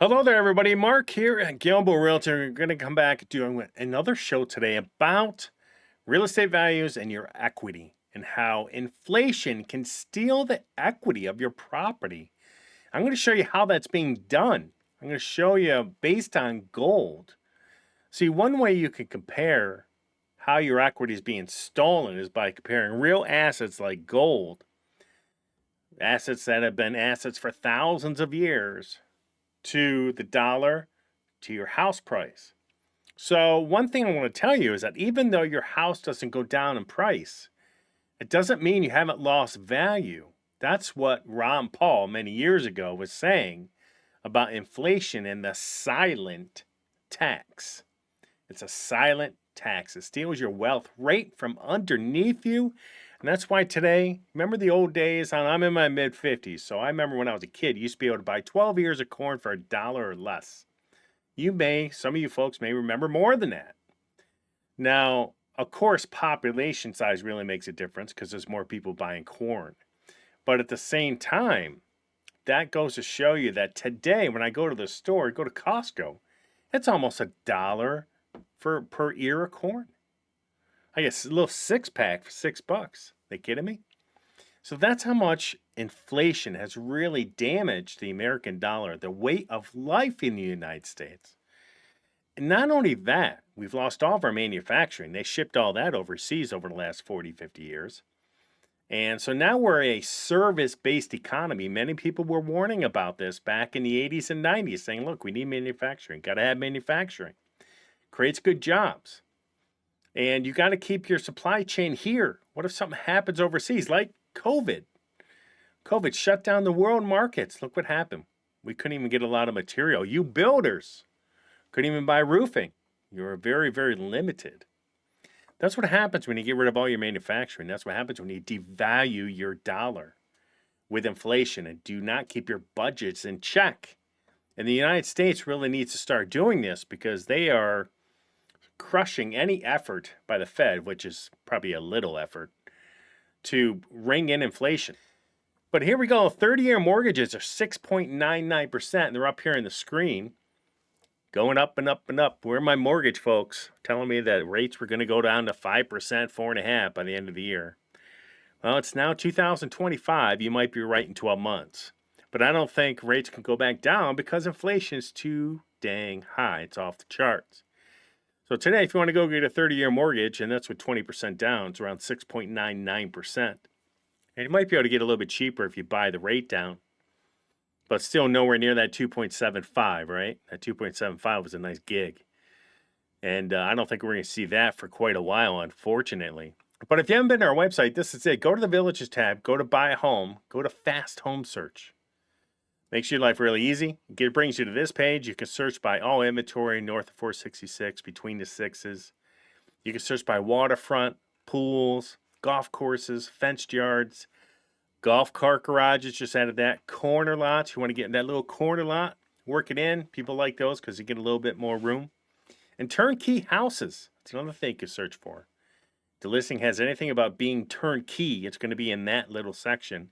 Hello there, everybody. Mark here at Gilbo Realty. We're going to come back doing another show today about real estate values and your equity and how inflation can steal the equity of your property. I'm going to show you how that's being done. I'm going to show you based on gold. See, one way you can compare how your equity is being stolen is by comparing real assets like gold, assets that have been assets for thousands of years, to the dollar, to your house price. So, one thing I want to tell you is that even though your house doesn't go down in price, it doesn't mean you haven't lost value. That's what Ron Paul many years ago was saying about inflation and the silent tax. It's a silent tax. It steals your wealth right from underneath you. And that's why today, remember the old days? I'm in my mid 50s. So I remember when I was a kid, you used to be able to buy 12 ears of corn for $1 or less. Some of you folks may remember more than that. Now, of course, population size really makes a difference because there's more people buying corn. But at the same time, that goes to show you that today, when I go to the store, go to Costco, it's almost $1 per ear of corn. I guess a little 6-pack for $6. They kidding me? So that's how much inflation has really damaged the American dollar, the way of life in the United States. And not only that, we've lost all of our manufacturing. They shipped all that overseas over the last 40, 50 years. And so now we're a service-based economy. Many people were warning about this back in the 80s and 90s, saying, look, we need manufacturing. Got to have manufacturing. Creates good jobs. And you got to keep your supply chain here. What if something happens overseas, like COVID? COVID shut down the world markets. Look what happened. We couldn't even get a lot of material. You builders couldn't even buy roofing. You were very, very limited. That's what happens when you get rid of all your manufacturing. That's what happens when you devalue your dollar with inflation and do not keep your budgets in check. And the United States really needs to start doing this because they are crushing any effort by the Fed, which is probably a little effort, to ring in inflation. But here we go. 30-year mortgages are 6.99%, and they're up here on the screen, going up and up and up. Where are my mortgage folks telling me that rates were going to go down to 5%, 4.5% by the end of the year? Well, it's now 2025. You might be right in 12 months. But I don't think rates can go back down because inflation is too dang high. It's off the charts. So today, if you want to go get a 30-year mortgage, and that's with 20% down, it's around 6.99%. And you might be able to get a little bit cheaper if you buy the rate down, but still nowhere near that 2.75, right? That 2.75 was a nice gig. And I don't think we're going to see that for quite a while, unfortunately. But if you haven't been to our website, this is it. Go to the Villages tab, go to Buy a Home, go to Fast Home Search. Makes your life really easy. It brings you to this page. You can search by all inventory north of 466, between the sixes. You can search by waterfront, pools, golf courses, fenced yards, golf cart garages. Just added that. Corner lots. You want to get in that little corner lot, work it in. People like those because you get a little bit more room. And turnkey houses. That's another thing you can search for. If the listing has anything about being turnkey, it's going to be in that little section.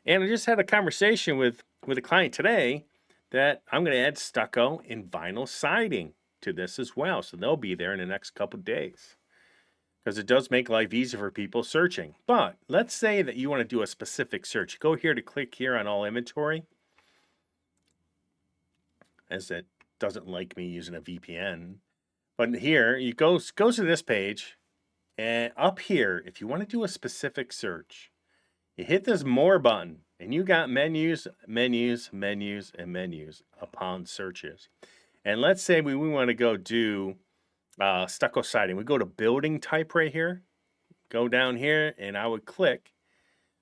And I just had a conversation with a client today that I'm going to add stucco and vinyl siding to this as well. So they'll be there in the next couple of days because it does make life easier for people searching. But let's say that you want to do a specific search. Go here to click here on all inventory, as it doesn't like me using a VPN. But here you go to this page, and up here, if you want to do a specific search, you hit this more button, and you got menus, menus, menus, and menus upon searches. And let's say we want to go do stucco siding. We go to building type right here, go down here, and I would click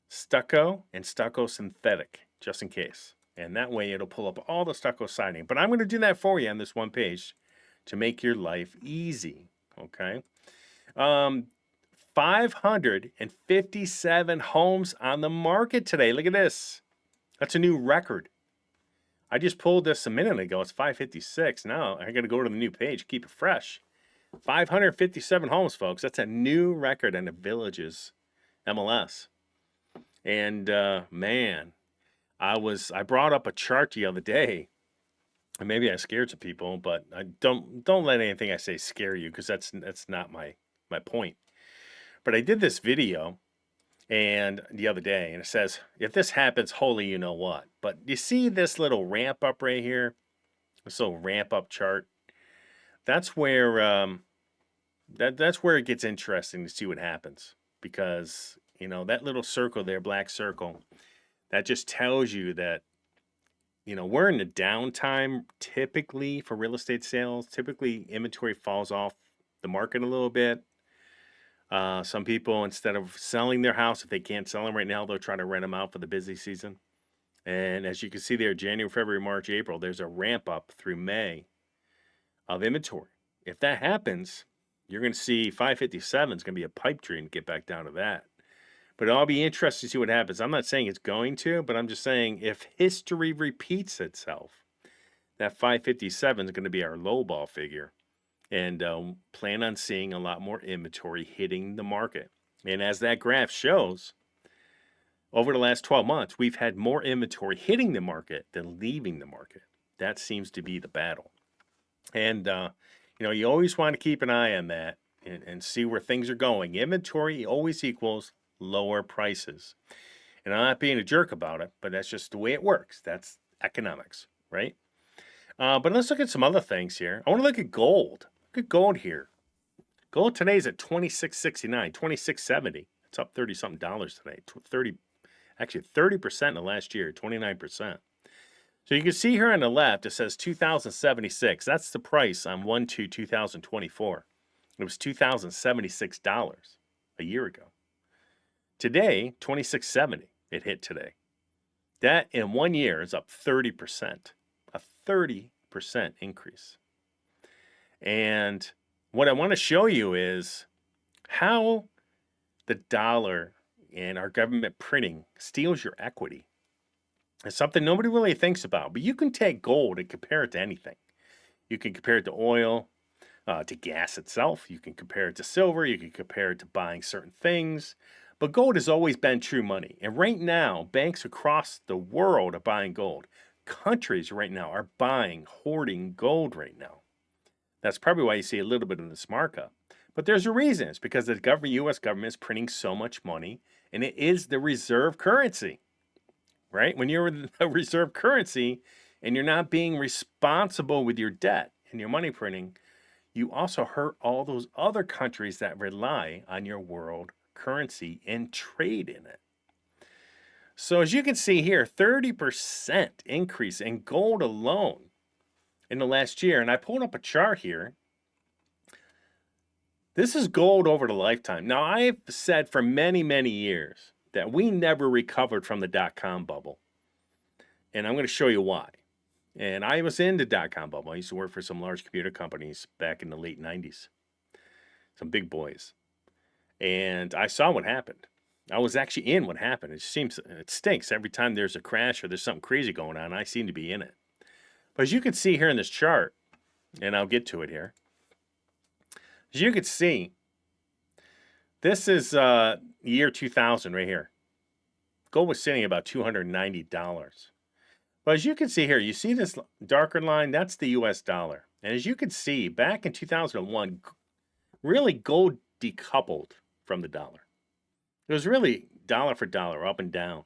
stucco and stucco synthetic, just in case. And that way it'll pull up all the stucco siding. But I'm going to do that for you on this one page to make your life easy, okay? 557 homes on the market today. Look at this. That's a new record. I just pulled this a minute ago. It's 556. Now I got to go to the new page, keep it fresh. 557 homes, folks. That's a new record in the Villages MLS. And man, I brought up a chart the other day And maybe I scared some people, but I don't let anything I say scare you, because that's not my point. But I did this video and the other day, and it says, if this happens, holy you know what. But you see this little ramp up right here, this little ramp up chart. That's where that's where it gets interesting to see what happens, because that little circle there, black circle, that just tells you that we're in a downtime typically for real estate sales. Typically, inventory falls off the market a little bit. Some people, instead of selling their house, if they can't sell them right now, they'll try to rent them out for the busy season. And as you can see there, January, February, March, April, there's a ramp up through May of inventory. If that happens, you're going to see 557 is going to be a pipe dream to get back down to that. But I'll be interested to see what happens. I'm not saying it's going to, but I'm just saying if history repeats itself, that 557 is going to be our low ball figure. And plan on seeing a lot more inventory hitting the market. And as that graph shows, over the last 12 months, we've had more inventory hitting the market than leaving the market. That seems to be the battle. And, you always want to keep an eye on that and see where things are going. Inventory always equals lower prices. And I'm not being a jerk about it, but that's just the way it works. That's economics, right? But let's look at some other things here. I want to look at gold. Look at gold here. Gold today is at $26.69, $26.70. It's up 30-something dollars today. 30% in the last year, 29%. So you can see here on the left, it says 2,076. That's the price on 1/2/2024. It was $2,076 a year ago. Today, $26.70. It hit today. That in 1 year is up 30%. A 30% increase. And what I want to show you is how the dollar and our government printing steals your equity. It's something nobody really thinks about, but you can take gold and compare it to anything. You can compare it to oil, to gas itself. You can compare it to silver. You can compare it to buying certain things. But gold has always been true money. And right now, banks across the world are buying gold. Countries right now are hoarding gold right now. That's probably why you see a little bit of this markup. But there's a reason. It's because the U.S. government is printing so much money, and it is the reserve currency, right? When you're a reserve currency and you're not being responsible with your debt and your money printing, you also hurt all those other countries that rely on your world currency and trade in it. So as you can see here, 30% increase in gold alone in the last year. And I pulled up a chart here. This is gold over the lifetime. Now, I've said for many, many years that we never recovered from the dot-com bubble. And I'm going to show you why. And I was in the dot-com bubble. I used to work for some large computer companies back in the late 90s. Some big boys. And I saw what happened. I was actually in what happened. It stinks. Every time there's a crash or there's something crazy going on, I seem to be in it. But as you can see here in this chart, and I'll get to it here. As you can see, this is year 2000 right here. Gold was sitting at about $290. But as you can see here, you see this darker line? That's the US dollar. And as you can see, back in 2001, really gold decoupled from the dollar. It was really dollar for dollar, up and down.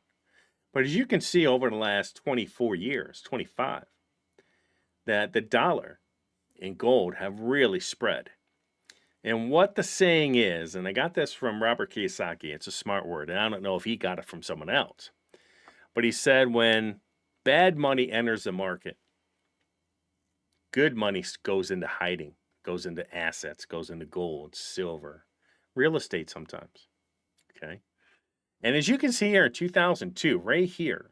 But as you can see over the last 24 years, 25, that the dollar and gold have really spread. And what the saying is, and I got this from Robert Kiyosaki, it's a smart word, and I don't know if he got it from someone else, but he said when bad money enters the market, good money goes into hiding, goes into assets, goes into gold, silver, real estate sometimes, okay? And as you can see here in 2002, right here,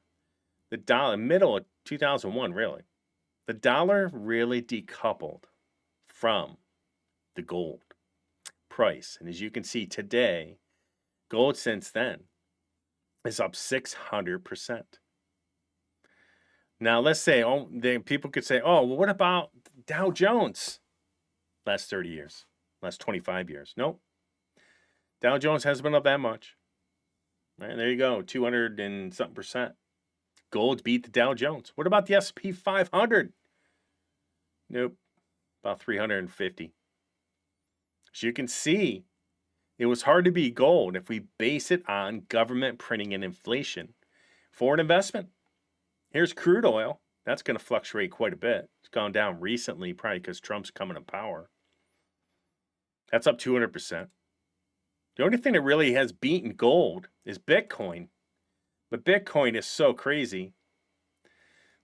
the dollar, middle of 2001 really, the dollar really decoupled from the gold price. And as you can see today, gold since then is up 600%. Now let's say, people could say, well, what about Dow Jones? Last 30 years, last 25 years. Nope. Dow Jones hasn't been up that much. Right, there you go, 200 and something percent. Gold beat the Dow Jones. What about the S&P 500? Nope, about 350. As you can see, it was hard to beat gold if we base it on government printing and inflation. For an investment, here's crude oil. That's going to fluctuate quite a bit. It's gone down recently, probably because Trump's coming to power. That's up 200%. The only thing that really has beaten gold is Bitcoin. But Bitcoin is so crazy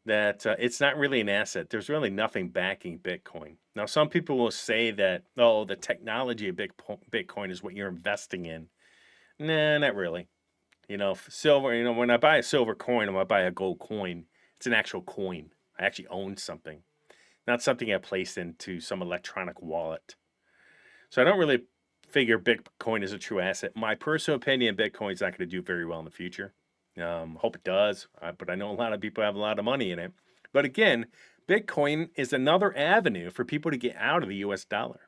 that it's not really an asset. There's really nothing backing Bitcoin. Now, some people will say that, oh, the technology of Bitcoin is what you're investing in. Nah, not really. Silver, when I buy a silver coin or I buy a gold coin, it's an actual coin. I actually own something, not something I place into some electronic wallet. So I don't really figure Bitcoin is a true asset. My personal opinion, Bitcoin is not going to do very well in the future. Hope it does, but I know a lot of people have a lot of money in it. But again, Bitcoin is another avenue for people to get out of the US dollar.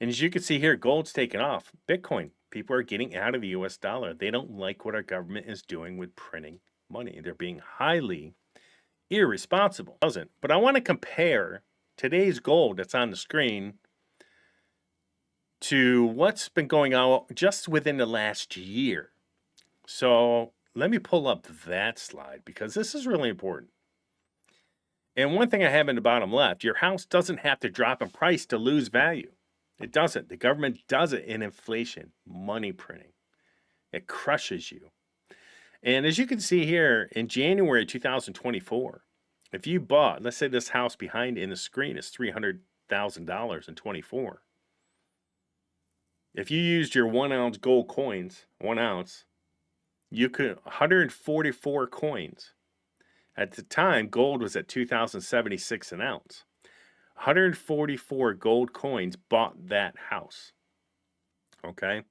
And as you can see here, gold's taken off. Bitcoin, people are getting out of the US dollar. They don't like what our government is doing with printing money. They're being highly irresponsible. But I want to compare today's gold that's on the screen to what's been going on just within the last year. So let me pull up that slide because this is really important. And one thing I have in the bottom left, your house doesn't have to drop in price to lose value. It doesn't. The government does it in inflation, money printing. It crushes you. And as you can see here, in January 2024, if you bought, let's say this house behind in the screen is $300,000 in 24. If you used your 1 ounce gold coins, 1 ounce, you could 144 coins. At the time, gold was at 2,076 an ounce. 144 gold coins bought that house. Okay.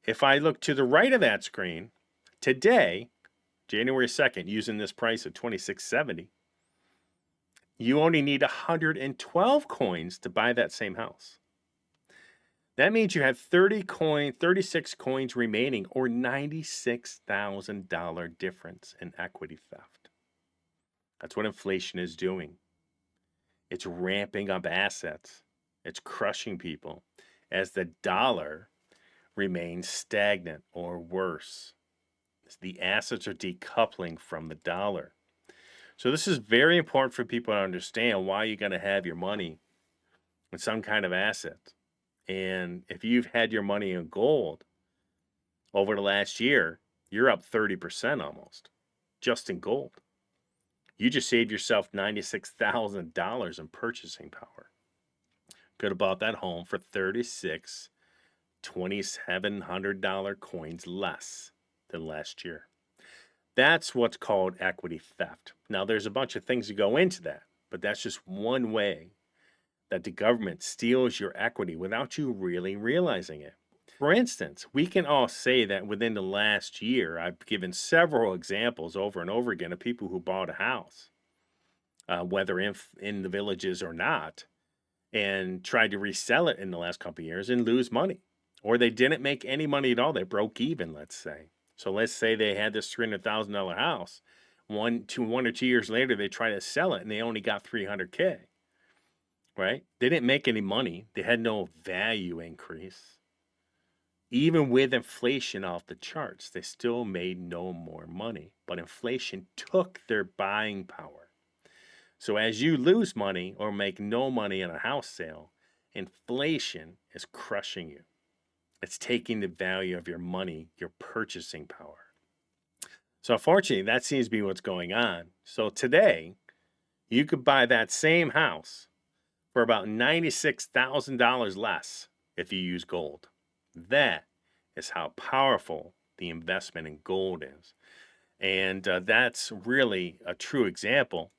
If I look to the right of that screen, today, January 2nd, using this price of $26.70, you only need 112 coins to buy that same house. That means you have 36 coins remaining, or $96,000 difference in equity theft. That's what inflation is doing. It's ramping up assets. It's crushing people as the dollar remains stagnant or worse. The assets are decoupling from the dollar. So this is very important for people to understand why you're going to have your money in some kind of asset. And if you've had your money in gold over the last year, you're up 30% almost, just in gold. You just saved yourself $96,000 in purchasing power. Could have bought that home for $2,700 coins less than last year. That's what's called equity theft. Now, there's a bunch of things that go into that, but that's just one way that the government steals your equity without you really realizing it. For instance, we can all say that within the last year, I've given several examples over and over again of people who bought a house, whether in the villages or not, and tried to resell it in the last couple of years and lose money. Or they didn't make any money at all. They broke even, let's say. So let's say they had this $300,000 house. 1 or 2 years later, they try to sell it and they only got $300K. Right? They didn't make any money. They had no value increase. Even with inflation off the charts, they still made no more money. But inflation took their buying power. So as you lose money or make no money in a house sale, inflation is crushing you. It's taking the value of your money, your purchasing power. So unfortunately, that seems to be what's going on. So today, you could buy that same house for about $96,000 less if you use gold. That is how powerful the investment in gold is. And that's really a true example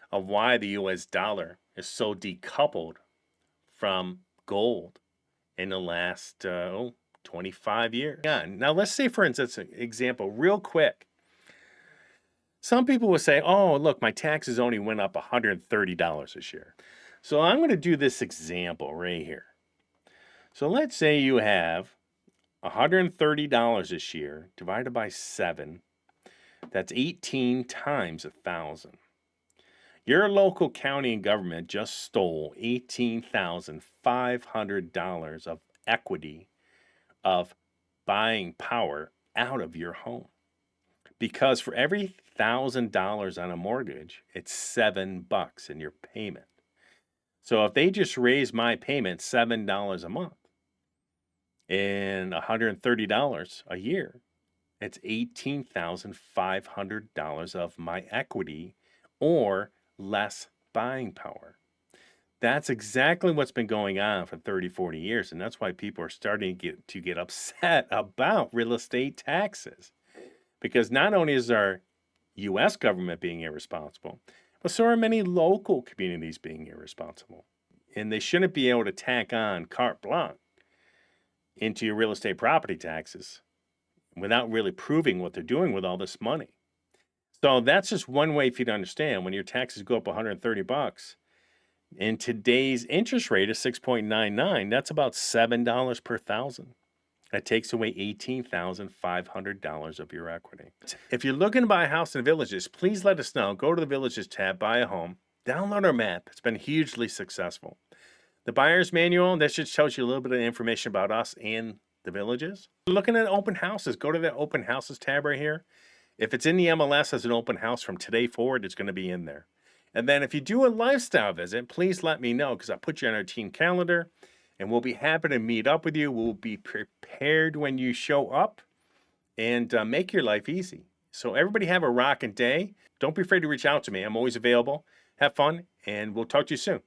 of why the US dollar is so decoupled from gold in the last 25 years. Yeah. Now, let's say, for instance, an example, real quick. Some people will say, oh, look, my taxes only went up $130 this year. So I'm going to do this example right here. So let's say you have $130 this year divided by 7. That's 18 times 1,000. Your local county and government just stole $18,500 of equity of buying power out of your home. Because for every $1,000 on a mortgage, it's $7 in your payment. So if they just raise my payment $7 a month and $130 a year, it's $18,500 of my equity or less buying power. That's exactly what's been going on for 30, 40 years. And that's why people are starting to get upset about real estate taxes. Because not only is our US government being irresponsible, but so are many local communities being irresponsible. And they shouldn't be able to tack on carte blanche into your real estate property taxes without really proving what they're doing with all this money. So that's just one way for you to understand when your taxes go up $130. And today's interest rate is 6.99. That's about $7 per thousand. That takes away $18,500 of your equity. If you're looking to buy a house in the Villages, please let us know. Go to the Villages tab, buy a home, download our map. It's been hugely successful. The buyer's manual, that just tells you a little bit of information about us and the Villages. Looking at open houses, go to the open houses tab right here. If it's in the MLS as an open house from today forward, it's going to be in there. And then if you do a lifestyle visit, please let me know because I put you on our team calendar and we'll be happy to meet up with you. We'll be prepared when you show up and make your life easy. So everybody have a rocking day. Don't be afraid to reach out to me. I'm always available. Have fun, and we'll talk to you soon.